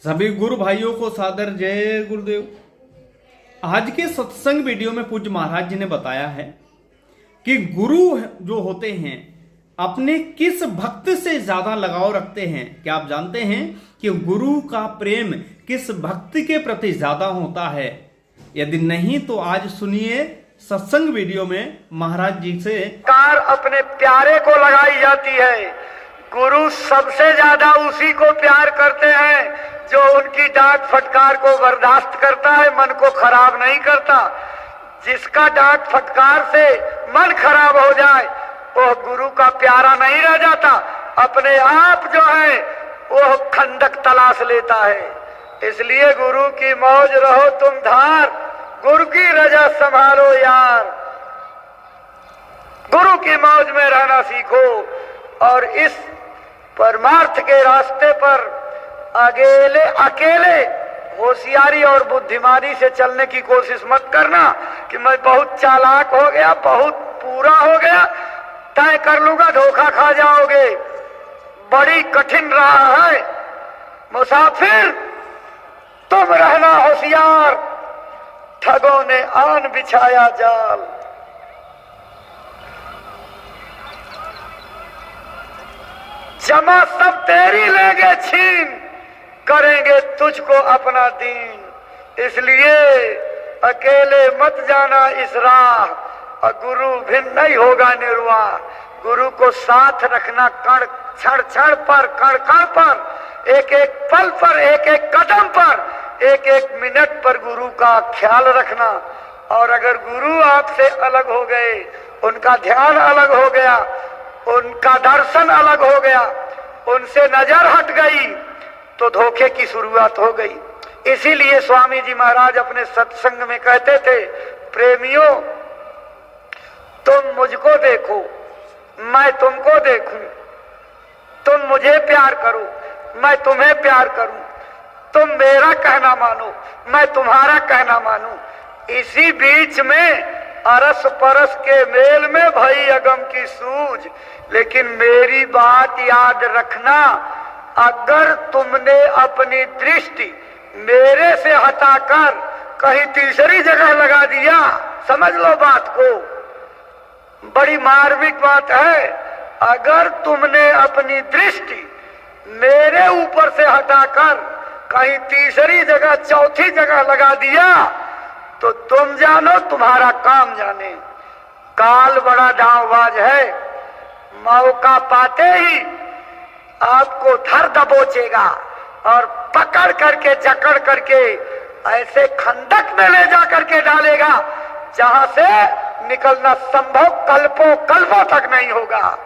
सभी गुरु भाइयों को सादर जय गुरुदेव। आज के सत्संग वीडियो में पूज्य महाराज जी ने बताया है कि गुरु जो होते हैं अपने किस भक्त से ज्यादा लगाव रखते हैं। क्या आप जानते हैं कि गुरु का प्रेम किस भक्त के प्रति ज्यादा होता है? यदि नहीं तो आज सुनिए सत्संग वीडियो में महाराज जी से। कार अपने प्यारे को लगाई जाती है। गुरु सबसे ज्यादा उसी को प्यार करते हैं जो उनकी डांट फटकार को बर्दाश्त करता है, मन को खराब नहीं करता। जिसका डांट फटकार से मन खराब हो जाए वो गुरु का प्यारा नहीं रह जाता, अपने आप जो है वो खंडक तलाश लेता है। इसलिए गुरु की मौज रहो तुम धार, गुरु की रजा संभालो यार। गुरु की मौज में रहना सीखो और इस परमार्थ के रास्ते पर अकेले होशियारी और बुद्धिमानी से चलने की कोशिश मत करना कि मैं बहुत चालाक हो गया, बहुत पूरा हो गया, तय कर लूंगा। धोखा खा जाओगे। बड़ी कठिन राह है मुसाफिर, तुम रहना होशियार, ठगों ने आन बिछाया जाल। जमा सब तेरी लेंगे छीन, करेंगे तुझको अपना दीन। इसलिए अकेले मत जाना इस राह, और गुरु भिन्न नहीं होगा निर्वाह। गुरु को साथ रखना कण क्षण क्षण पर, कण कण पर, एक एक पल पर, एक एक कदम पर, एक एक मिनट पर गुरु का ख्याल रखना। और अगर गुरु आपसे अलग हो गए, उनका ध्यान अलग हो गया, उनका दर्शन अलग हो गया, उनसे नजर हट गई, तो धोखे की शुरुआत हो गई। इसीलिए स्वामी जी महाराज अपने सत्संग में कहते थे, प्रेमियों तुम मुझको देखो, मैं तुमको देखूं, तुम मुझे प्यार करो, मैं तुम्हें प्यार करूं, तुम मेरा कहना मानो, मैं तुम्हारा कहना मानूं। इसी बीच में अरस परस के मेल में भई अगम की सूझ। लेकिन मेरी बात याद रखना, अगर तुमने अपनी दृष्टि मेरे से हटाकर कहीं तीसरी जगह लगा दिया, समझ लो बात को, बड़ी मार्मिक बात है। अगर तुमने अपनी दृष्टि मेरे ऊपर से हटाकर कहीं तीसरी जगह, चौथी जगह लगा दिया, तो तुम जानो तुम्हारा काम जाने। काल बड़ा दांवबाज है, मौका पाते ही आपको धर दबोचेगा और पकड़ करके, जकड़ करके ऐसे खंडक में ले जा करके डालेगा जहां से निकलना संभव कल्पों तक नहीं होगा।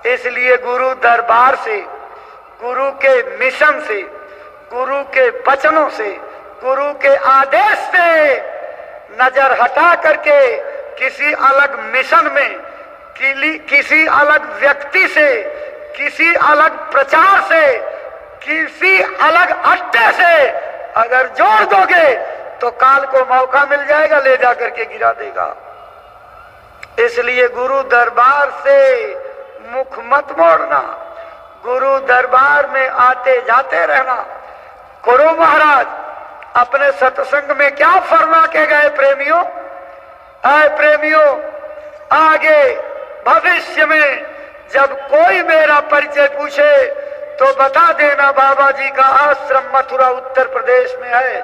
इसलिए गुरु दरबार से, गुरु के मिशन से, गुरु के वचनों से, गुरु के आदेश से नजर हटा करके किसी अलग मिशन में, किसी अलग व्यक्ति से, किसी अलग प्रचार से, किसी अलग अड्डे से अगर जोड़ दोगे तो काल को मौका मिल जाएगा, ले जाकर के गिरा देगा। इसलिए गुरु दरबार से मुख मत मोड़ना, गुरु दरबार में आते जाते रहना। गुरु महाराज अपने सत्संग में क्या फरमा के गए प्रेमियों? ऐ प्रेमियों, आगे भविष्य में जब कोई मेरा परिचय पूछे तो बता देना बाबा जी का आश्रम मथुरा उत्तर प्रदेश में है।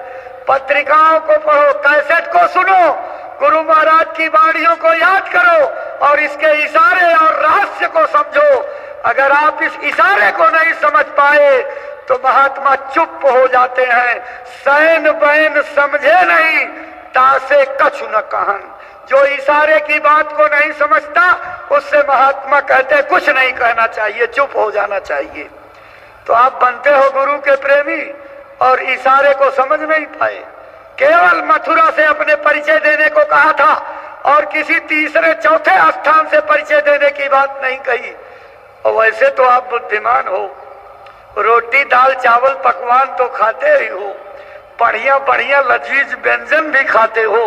पत्रिकाओं को पढ़ो, कैसेट को सुनो, गुरु महाराज की वाणियों को याद करो और इसके इशारे और रहस्य को समझो। अगर आप इस इशारे को नहीं समझ पाए तो महात्मा चुप हो जाते हैं। सैन बैन समझे नहीं, तासे कछु न कहन। जो इशारे की बात को नहीं समझता उससे महात्मा कहते कुछ नहीं कहना चाहिए, चुप हो जाना चाहिए। तो आप बनते हो गुरु के प्रेमी और इशारे को समझ नहीं पाए। केवल मथुरा से अपने परिचय देने को कहा था और किसी तीसरे चौथे स्थान से परिचय देने की बात नहीं कही। और वैसे तो आप बुद्धिमान हो, रोटी दाल चावल पकवान तो खाते ही हो, बढ़िया बढ़िया लजीज व्यंजन भी खाते हो,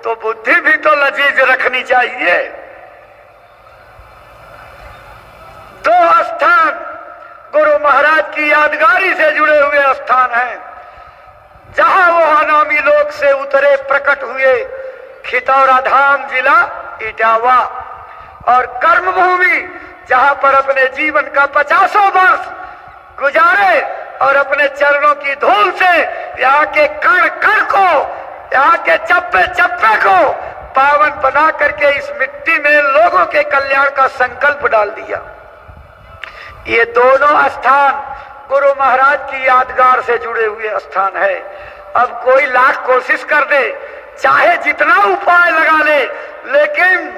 तो बुद्धि भी तो लजीज रखनी चाहिए। दो स्थान गुरु महाराज की यादगारी से जुड़े हुए स्थान हैं। जहां वो अनामी लोक से उतरे प्रकट हुए, खितौरा धाम जिला इटावा, और कर्म भूमि जहां पर अपने जीवन का 50 वर्ष गुजारे और अपने चरणों की धूल से यहाँ के कण कण को, यहाँ के चप्पे चप्पे को पावन बना करके इस मिट्टी में लोगों के कल्याण का संकल्प डाल दिया। ये दोनों स्थान गुरु महाराज की यादगार से जुड़े हुए स्थान है। अब कोई लाख कोशिश कर दे, चाहे जितना उपाय लगा ले, लेकिन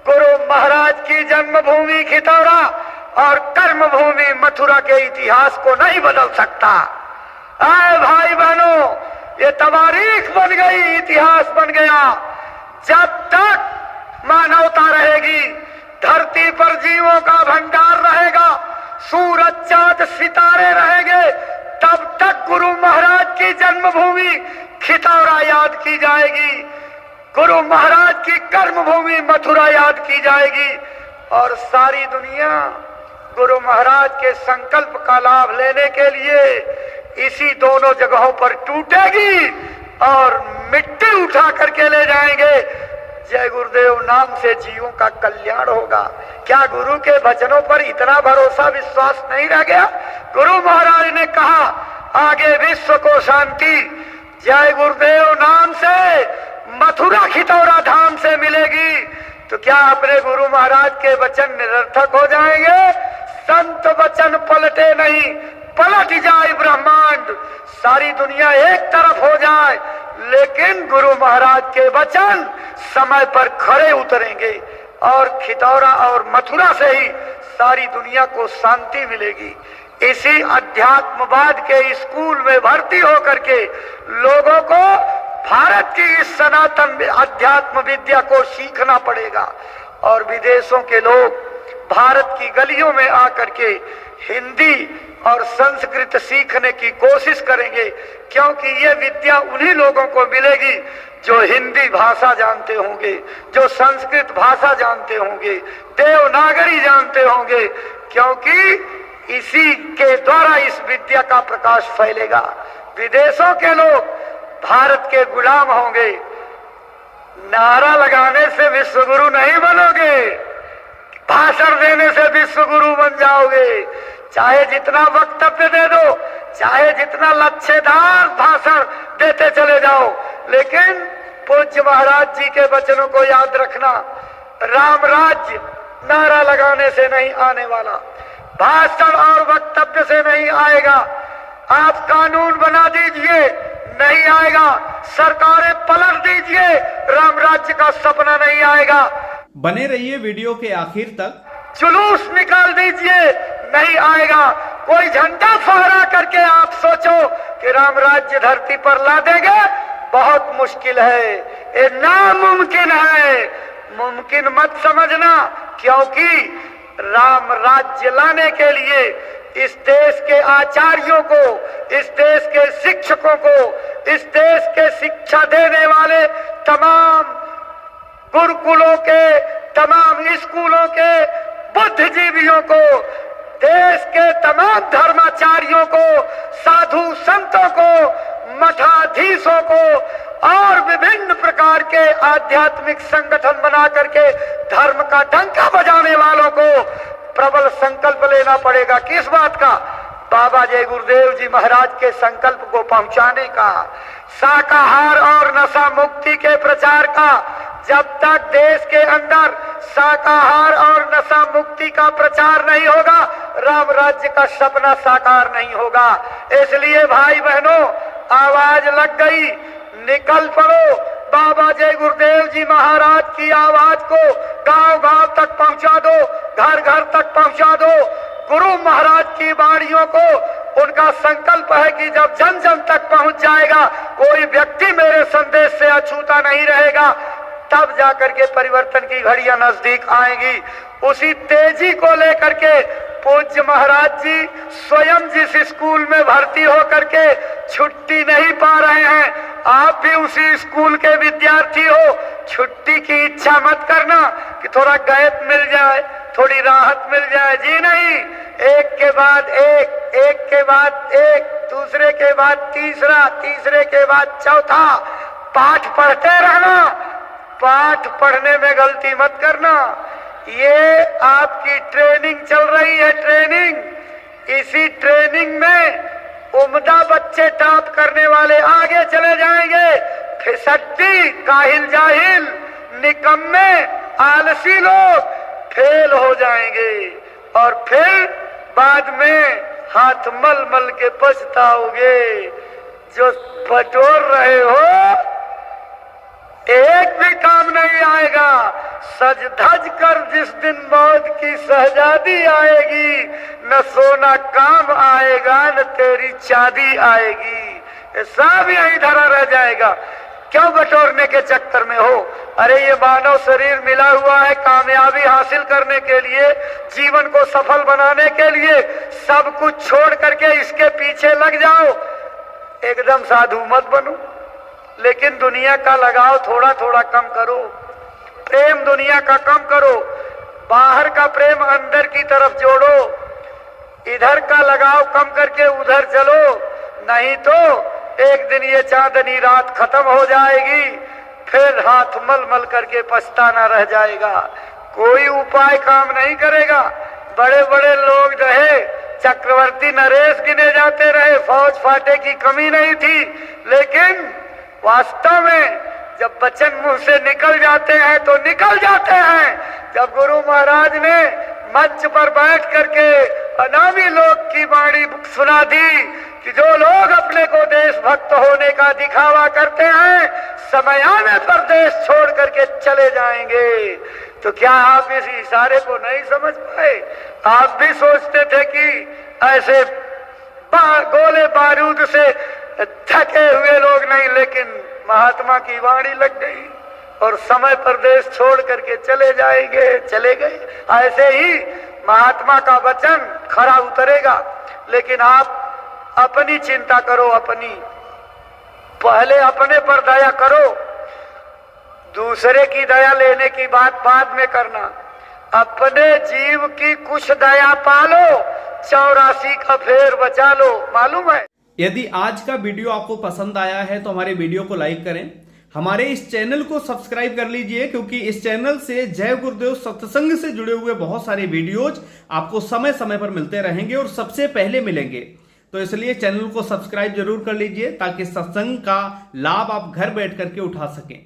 गुरु महाराज की जन्मभूमि खितौरा और कर्मभूमि मथुरा के इतिहास को नहीं बदल सकता। आए भाई बहनों, ये तवारीख बन गई, इतिहास बन गया। जब तक मानवता रहेगी, धरती पर जीवों का भंडार रहेगा, सूरज चांद सितारे रहेंगे, तब तक गुरु महाराज की जन्मभूमि खितौरा याद की जाएगी, गुरु महाराज की कर्मभूमि मथुरा याद की जाएगी, और सारी दुनिया गुरु महाराज के संकल्प का लाभ लेने के लिए इसी दोनों जगहों पर टूटेगी और मिट्टी उठा करके ले जाएंगे। जय गुरुदेव नाम से जीवों का कल्याण होगा। क्या गुरु के वचनों पर इतना भरोसा विश्वास नहीं रह गया? गुरु महाराज ने कहा आगे विश्व को शांति जय गुरुदेव नाम से मथुरा खितौरा धाम से मिलेगी। तो क्या अपने गुरु महाराज के वचन निरर्थक हो जाएंगे? संत वचन पलटे नहीं, पलट जाए ब्रह्मांड, सारी दुनिया एक तरफ हो जाए, लेकिन गुरु महाराज के वचन समय पर खरे उतरेंगे और खितौरा और मथुरा से ही सारी दुनिया को शांति मिलेगी। इसी अध्यात्मवाद के स्कूल में भर्ती होकर के लोगों को भारत की इस सनातन अध्यात्म विद्या को सीखना पड़ेगा, और विदेशों के लोग भारत की गलियों में आकर के हिंदी और संस्कृत सीखने की कोशिश करेंगे, क्योंकि ये विद्या उन्हीं लोगों को मिलेगी जो हिंदी भाषा जानते होंगे, जो संस्कृत भाषा जानते होंगे, देवनागरी जानते होंगे, क्योंकि इसी के द्वारा इस विद्या का प्रकाश फैलेगा। विदेशों के लोग भारत के गुलाम होंगे। नारा लगाने से विश्व गुरु नहीं बनोगे, भाषण देने से विश्व गुरु बन जाओगे। चाहे जितना वक्तव्य दे दो, चाहे जितना लच्छेदार भाषण देते चले जाओ, लेकिन पूज्य महाराज जी के वचनों को याद रखना। राम राज्य नारा लगाने से नहीं आने वाला, भाषण और वक्तव्य से नहीं आएगा। आप कानून बना दीजिए, नहीं आएगा। सरकारें पलट दीजिए, राम राज्य का सपना नहीं आएगा। बने रहिए वीडियो के आखिर तक। जुलूस निकाल दीजिए, नहीं आएगा। कोई झंडा फहरा करके आप सोचो कि राम राज्य धरती पर ला देंगे, बहुत मुश्किल है, ये नामुमकिन है। मुमकिन मत समझना, क्योंकि राम राज्य लाने के लिए इस देश के आचार्यों को, इस देश के शिक्षकों को, इस देश के शिक्षा देने वाले तमाम गुरुकुलों के, तमाम स्कूलों के बुद्धिजीवियों को, देश के तमाम धर्माचार्यों को, साधु संतों को, मठाधीशों को और विभिन्न प्रकार के आध्यात्मिक संगठन बना करके धर्म का डंका बजाने वालों को प्रबल संकल्प लेना पड़ेगा। किस बात का? बाबा जय गुरुदेव जी महाराज के संकल्प को पहुंचाने का, शाकाहार और नशा मुक्ति के प्रचार का। जब तक देश के अंदर शाकाहार और नशा मुक्ति का प्रचार नहीं होगा, राम राज्य का सपना साकार नहीं होगा। इसलिए भाई बहनों, आवाज लग गई, निकल पड़ो। बाबा जय गुरुदेव जी महाराज की आवाज को गांव गांव तक पहुंचा दो, घर घर तक पहुंचा दो। गुरु महाराज की वाणियों को, उनका संकल्प है कि जब जन जन तक पहुंच जाएगा, कोई व्यक्ति मेरे संदेश से अछूता नहीं रहेगा, तब जाकर के परिवर्तन की घड़ियां नजदीक आएंगी। उसी तेजी को लेकर के पूज्य महाराज जी स्वयं जिस स्कूल में भर्ती होकर के छुट्टी नहीं पा रहे हैं, आप भी उसी स्कूल के विद्यार्थी हो। छुट्टी की इच्छा मत करना कि थोड़ा गैप मिल जाए, थोड़ी राहत मिल जाए। जी नहीं, एक के बाद एक के बाद एक, दूसरे के बाद तीसरा, तीसरे के बाद चौथा, पाठ पढ़ते रहना। पाठ पढ़ने में गलती मत करना। ये आपकी ट्रेनिंग चल रही है, ट्रेनिंग। इसी ट्रेनिंग में उम्दा बच्चे टॉप करने वाले आगे चले जाएंगे। फिसड्डी, काहिल, जाहिल, निकम्मे, आलसी लोग फेल हो जाएंगे और फिर बाद में हाथ मल मल के पछताओगे। जो बटोर रहे हो एक भी काम नहीं आएगा। सज धज कर जिस दिन मौत की शहजादी आएगी, न सोना काम आएगा न तेरी चांदी आएगी। ये सब यहीं धरा रह जाएगा। क्यों बटोरने के चक्कर में हो? अरे ये मानव शरीर मिला हुआ है कामयाबी हासिल करने के लिए, जीवन को सफल बनाने के लिए। सब कुछ छोड़ करके इसके पीछे लग जाओ। एकदम साधु मत बनो, लेकिन दुनिया का लगाव थोड़ा थोड़ा कम करो। प्रेम दुनिया का कम करो, बाहर का प्रेम अंदर की तरफ जोड़ो। इधर का लगाव कम करके उधर चलो, नहीं तो एक दिन ये चांदनी रात खत्म हो जाएगी, फिर हाथ मल मल करके पछताना रह जाएगा। कोई उपाय काम नहीं करेगा। बड़े बड़े लोग रहे, चक्रवर्ती नरेश गिने जाते रहे, फौज फाटे की कमी नहीं थी, लेकिन वास्तव में जब वचन मुंह से निकल जाते हैं तो निकल जाते हैं। जब गुरु महाराज ने मंच पर बैठ करके अनामी लोग की वाणी सुना दी कि जो लोग अपने को देशभक्त होने का दिखावा करते हैं, समय आने पर देश छोड़ करके चले जाएंगे। तो क्या आप इस इशारे को नहीं समझ पाए? आप भी सोचते थे कि ऐसे गोले बारूद से थके हुए लोग नहीं, लेकिन महात्मा की वाणी लग गई और समय पर देश छोड़ करके चले जाएंगे, चले गए। ऐसे ही महात्मा का वचन खरा उतरेगा। लेकिन आप अपनी चिंता करो, अपनी पहले अपने पर दया करो, दूसरे की दया लेने की बात बाद में करना। अपने जीव की कुछ दया पालो, 84 का फेर बचा लो। मालूम है? यदि आज का वीडियो आपको पसंद आया है तो हमारे वीडियो को लाइक करें, हमारे इस चैनल को सब्सक्राइब कर लीजिए, क्योंकि इस चैनल से जय गुरुदेव सत्संग से जुड़े हुए बहुत सारे वीडियोज आपको समय समय पर मिलते रहेंगे और सबसे पहले मिलेंगे। तो इसलिए चैनल को सब्सक्राइब जरूर कर लीजिए ताकि सत्संग का लाभ आप घर बैठ करके उठा सकें।